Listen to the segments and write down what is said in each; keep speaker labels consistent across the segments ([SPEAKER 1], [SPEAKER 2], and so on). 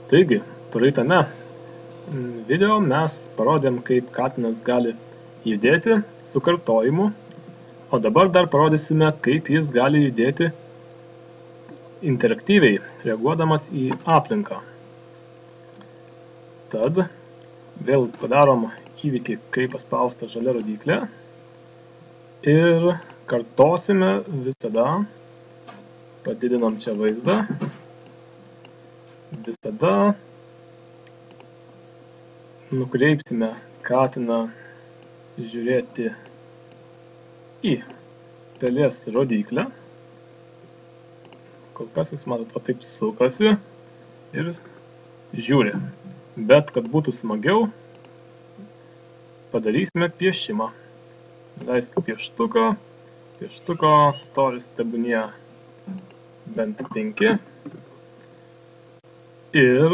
[SPEAKER 1] Taigi, praeitame video mes parodėm, kaip katinas gali judėti su kartojimu, o dabar dar parodysime, kaip jis gali judėti interaktyviai, reaguodamas į aplinką. Tad vėl padarom įvykį, kai paspausta žalia rodyklė ir kartosime visada, padidinam čia vaizdą, visada nukreipsime katiną žiūrėti į pelės rodyklę. Kol kas jis, matot, va taip sukasi ir žiūri. Bet, kad būtų smagiau, padarysime piešimą. Leisk pieštuko. Pieštuko storis tebūnie bent 5. Ir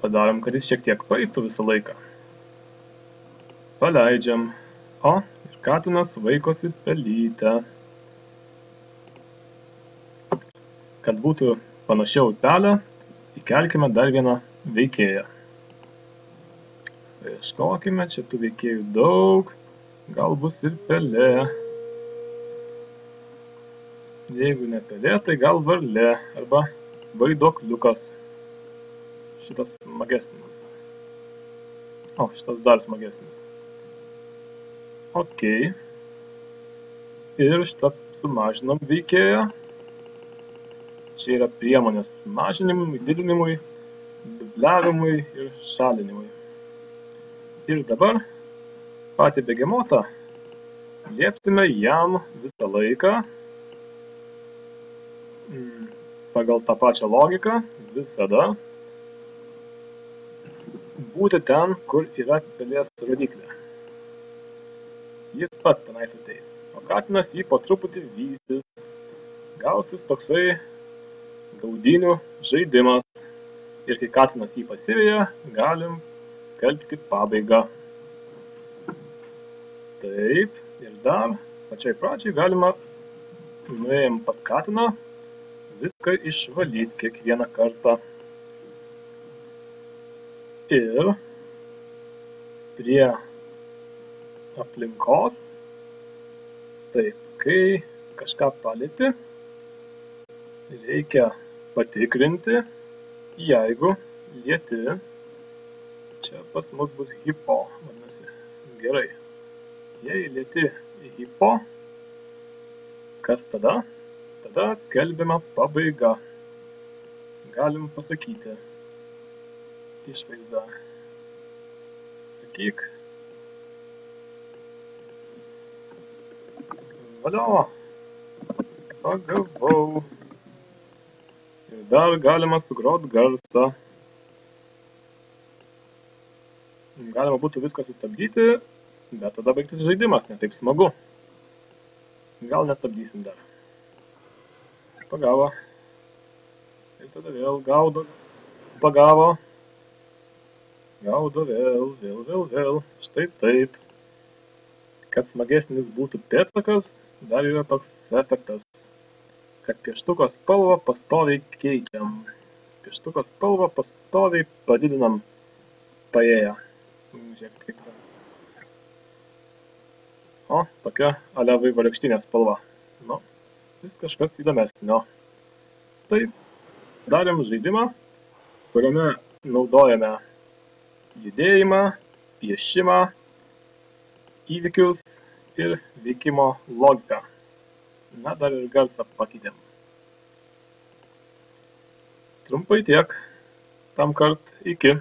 [SPEAKER 1] padarom, kad jis šiek tiek paeitų visą laiką. Paleidžiam. O, ir katinas vaikosi pelytę. Kad būtų panašiau į pelę, įkelkime dar vieną veikėją. Ieškokime, čia tų veikėjų daug, gal bus ir pelė. Jeigu ne pelė, tai gal varlė arba vaiduokliukas. Šitas smagesnis. O, šitas dar smagesnis. Ok. Ir šitą sumažinom veikėją. Čia yra priemonės mažinimui, didinimui, dubliavimui ir šalinimui. Ir dabar patį begemotą liepsime jam visą laiką pagal tą pačią logiką visada būti ten, kur yra pelės rodyklė. Jis pats tenais ateis, o katinas jį po truputį vystys. Gausis toksai gaudynių žaidimas. Ir kai katinas jį pasiveja, galim skelbti pabaigą. Taip, ir dar pačiai pradžiai galima nuėjom pas katiną viską išvalyti kiekvieną kartą. Ir prie aplinkos, taip, kai kažką palieti, reikia patikrinti, jeigu lieti, čia pas mus bus hipo, vadinasi, gerai. Jei lieti hipo, kas tada? Tada skelbiama pabaiga. Galim pasakyti išvaizdą. Sakyk. Valio. Pagavau. Ir dar galima sugrot garsą. Galima būtų viską sustabdyti, bet tada baigtis žaidimas, ne taip smagu. Gal nestabdysim dar. Pagavo. Ir tada vėl gaudo. Pagavo. Gaudo vėl. Štai taip. Kad smagesnis būtų pėdsakas, dar yra toks efektas, kad pieštuko spalvą pastoviai keičiam. Pieštuko spalvą pastoviai padidinam paėję. Žiūrėkit, kaip yra. O, tokia ale vaivorykštinė spalva. Nu, vis kažkas įdomesnio. Taip, darėm žaidimą, kuriame naudojame judėjimą, piešimą, įvykius ir veikimo logiką. Na, dar ir garsą pakeitėm. Trumpai tiek. Tamkart iki.